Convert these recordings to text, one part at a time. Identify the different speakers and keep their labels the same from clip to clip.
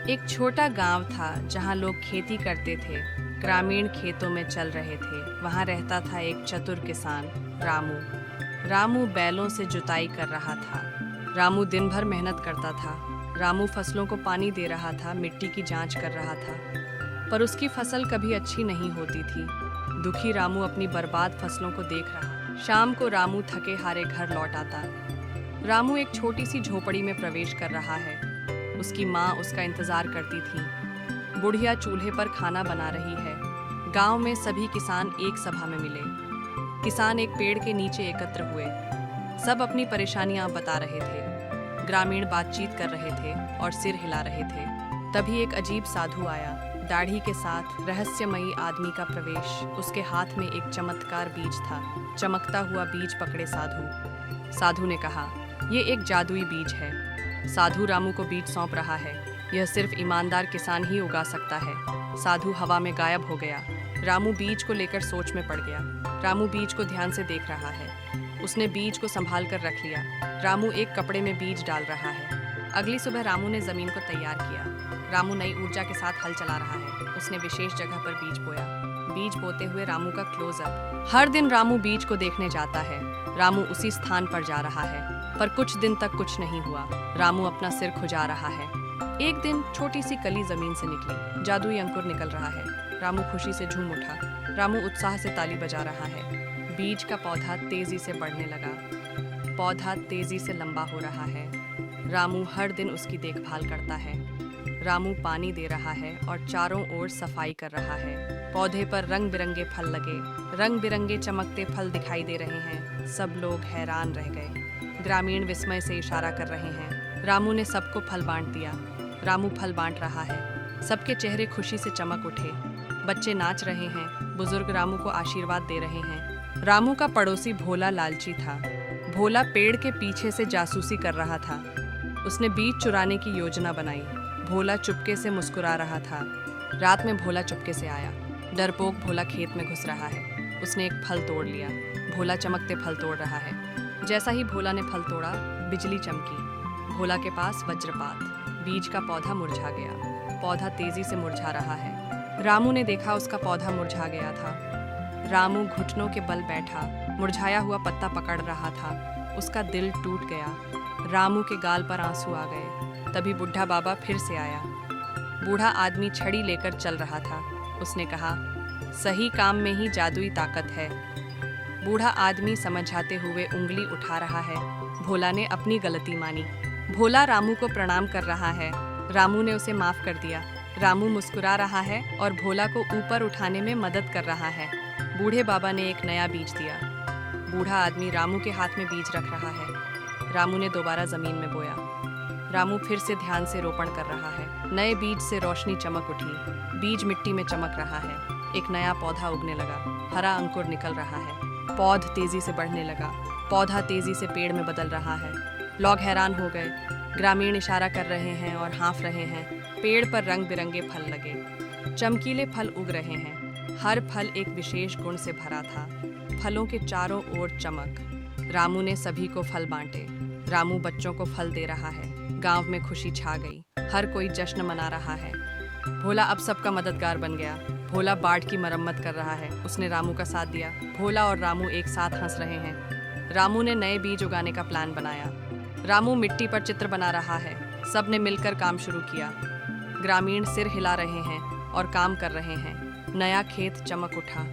Speaker 1: एक छोटा गांव था जहां लोग खेती करते थे। ग्रामीण खेतों में चल रहे थे। वहां रहता था एक चतुर किसान, रामू। रामू बैलों से जुताई कर रहा था। रामू दिन भर मेहनत करता था। रामू फसलों को पानी दे रहा था, मिट्टी की जांच कर रहा था, पर उसकी फसल कभी अच्छी नहीं होती थी। दुखी रामू अपनी बर्बाद फसलों को देख रहा। शाम को रामू थके हारे घर लौट आता। रामू एक छोटी सी झोपड़ी में प्रवेश कर रहा है। उसकी माँ उसका इंतजार करती थी। बुढ़िया चूल्हे पर खाना बना रही है। गांव में सभी किसान एक सभा में मिले। किसान एक पेड़ के नीचे एकत्र हुए। सब अपनी परेशानियां बता रहे थे। ग्रामीण बातचीत कर रहे थे और सिर हिला रहे थे। तभी एक अजीब साधु आया, दाढ़ी के साथ रहस्यमयी आदमी का प्रवेश। उसके हाथ में एक चमत्कार बीज था। चमकता हुआ बीज पकड़े साधु ने कहा, ये एक जादुई बीज है। साधु रामू को बीज सौंप रहा है। यह सिर्फ ईमानदार किसान ही उगा सकता है। साधु हवा में गायब हो गया। रामू बीज को लेकर सोच में पड़ गया। रामू बीज को ध्यान से देख रहा है। उसने बीज को संभाल कर रख लिया। रामू एक कपड़े में बीज डाल रहा है। अगली सुबह रामू ने जमीन को तैयार किया। रामू नई ऊर्जा के साथ हल चला रहा है। उसने विशेष जगह पर बीज बोया। बीज बोते हुए रामू का क्लोजअप। हर दिन रामू बीज को देखने जाता है। रामू उसी स्थान पर जा रहा है, पर कुछ दिन तक कुछ नहीं हुआ। रामू अपना सिर खुजा रहा है। एक दिन छोटी सी कली जमीन से निकली। जादुई अंकुर निकल रहा है। रामू खुशी से झूम उठा। रामू उत्साह से ताली बजा रहा है। बीज का पौधा तेजी से बढ़ने लगा। पौधा तेजी से लंबा हो रहा है। रामू हर दिन उसकी देखभाल करता है। रामू पानी दे रहा है और चारों ओर सफाई कर रहा है। पौधे पर रंग बिरंगे फल लगे। रंग बिरंगे चमकते फल दिखाई दे रहे हैं। सब लोग हैरान रह गए। ग्रामीण विस्मय से इशारा कर रहे हैं। रामू ने सबको फल बांट दिया। रामू फल बांट रहा है। सबके चेहरे खुशी से चमक उठे। बच्चे नाच रहे हैं। बुजुर्ग रामू को आशीर्वाद दे रहे हैं। रामू का पड़ोसी भोला लालची था। भोला पेड़ के पीछे से जासूसी कर रहा था। उसने बीज चुराने की योजना बनाई। भोला चुपके से मुस्कुरा रहा था। रात में भोला चुपके से आया। डरपोक भोला खेत में घुस रहा है। उसने एक फल तोड़ लिया। भोला चमकते फल तोड़ रहा है। जैसा ही भोला ने फल तोड़ा, बिजली चमकी। भोला के पास वज्रपात। बीज का पौधा मुरझा गया। पौधा तेजी से मुरझा रहा है। रामू ने देखा उसका पौधा मुरझा गया था। रामू घुटनों के बल बैठा, मुरझाया हुआ पत्ता पकड़ रहा था। उसका दिल टूट गया। रामू के गाल पर आंसू आ गए। तभी बुढ़ा बाबा फिर से आया। बूढ़ा आदमी छड़ी लेकर चल रहा था। उसने कहा, सही काम में ही जादुई ताकत है। बूढ़ा आदमी समझाते हुए उंगली उठा रहा है। भोला ने अपनी गलती मानी। भोला रामू को प्रणाम कर रहा है। रामू ने उसे माफ कर दिया। रामू मुस्कुरा रहा है और भोला को ऊपर उठाने में मदद कर रहा है। बूढ़े बाबा ने एक नया बीज दिया। बूढ़ा आदमी रामू के हाथ में बीज रख रहा है। रामू ने दोबारा जमीन में बोया। रामू फिर से ध्यान से रोपण कर रहा है। नए बीज से रोशनी चमक उठी। बीज मिट्टी में चमक रहा है। एक नया पौधा उगने लगा। हरा अंकुर निकल रहा है। पौध तेजी से बढ़ने लगा। पौधा तेजी से पेड़ में बदल रहा है। लोग हैरान हो गए। ग्रामीण इशारा कर रहे हैं और हाँफ रहे हैं। पेड़ पर रंग बिरंगे फल लगे। चमकीले फल उग रहे हैं। हर फल एक विशेष गुण से भरा था। फलों के चारों ओर चमक। रामू ने सभी को फल बांटे। रामू बच्चों को फल दे रहा है। गांव में खुशी छा गई। हर कोई जश्न मना रहा है। भोला अब सबका मददगार बन गया। भोला बाढ़ की मरम्मत कर रहा है। उसने रामू का साथ दिया। भोला और रामू एक साथ हंस रहे हैं। रामू ने नए बीज उगाने का प्लान बनाया। रामू मिट्टी पर चित्र बना रहा है। सब ने मिलकर काम शुरू किया। ग्रामीण सिर हिला रहे हैं और काम कर रहे हैं। नया खेत चमक उठा।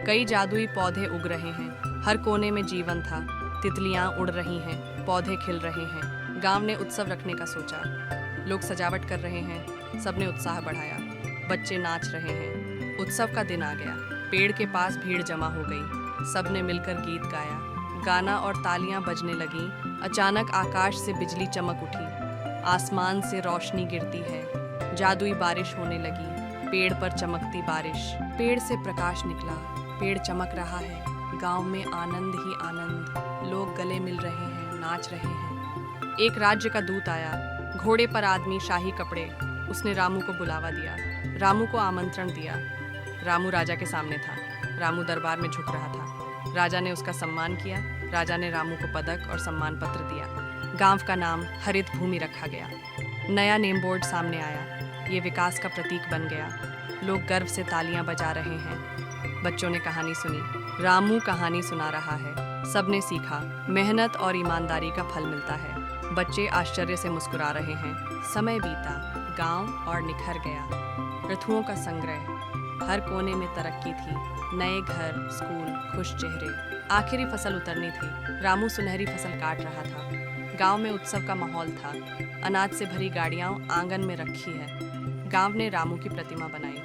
Speaker 1: कई जादुई पौधे उग रहे हैं। हर कोने में जीवन था। तितलियां उड़ रही हैं। पौधे खिल रहे हैं। गांव ने उत्सव रखने का सोचा। लोग सजावट कर रहे हैं। सबने उत्साह बढ़ाया। बच्चे नाच रहे हैं। उत्सव का दिन आ गया। पेड़ के पास भीड़ जमा हो गई। सबने मिलकर गीत गाया। गाना और तालियां बजने लगीं। अचानक आकाश से बिजली चमक उठी। आसमान से रोशनी गिरती है। जादुई बारिश होने लगी। पेड़ पर चमकती बारिश। पेड़ से प्रकाश निकला। पेड़ चमक रहा है। गांव में आनंद ही आनंद। लोग गले मिल रहे हैं, नाच रहे हैं। एक राज्य का दूत आया। घोड़े पर आदमी, शाही कपड़े। उसने रामू को बुलावा दिया। रामू को आमंत्रण दिया। रामू राजा के सामने था। रामू दरबार में झुक रहा था। राजा ने उसका सम्मान किया। राजा ने रामू को पदक और सम्मान पत्र दिया। गांव का नाम हरित भूमि रखा गया। नया नेम बोर्ड सामने आया। ये विकास का प्रतीक बन गया। लोग गर्व से तालियां बजा रहे हैं। बच्चों ने कहानी सुनी। रामू कहानी सुना रहा है। सबने सीखा, मेहनत और ईमानदारी का फल मिलता है। बच्चे आश्चर्य से मुस्कुरा रहे हैं। समय बीता, गांव और निखर गया। रथुओं का संग्रह, हर कोने में तरक्की थी। नए घर, स्कूल, खुश चेहरे। आखिरी फसल उतरनी थी। रामू सुनहरी फसल काट रहा था। गांव में उत्सव का माहौल था। अनाज से भरी गाड़ियां आंगन में रखी है। गांव ने रामू की प्रतिमा बनाई।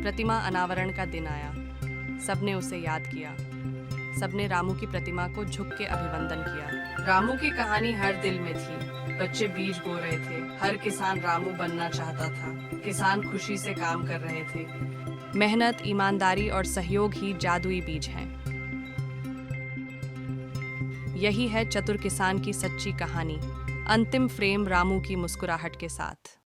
Speaker 1: प्रतिमा अनावरण का दिन आया। सबने उसे याद किया। सबने रामू की प्रतिमा को झुक के अभिवंदन किया। रामू की कहानी हर दिल में थी। बच्चे बीज बो रहे थे। हर किसान रामू बनना चाहता था। किसान खुशी से काम कर रहे थे। मेहनत, ईमानदारी और सहयोग ही जादुई बीज हैं। यही है चतुर किसान की सच्ची कहानी। अंतिम फ्रेम रामू की मुस्कुराहट के साथ।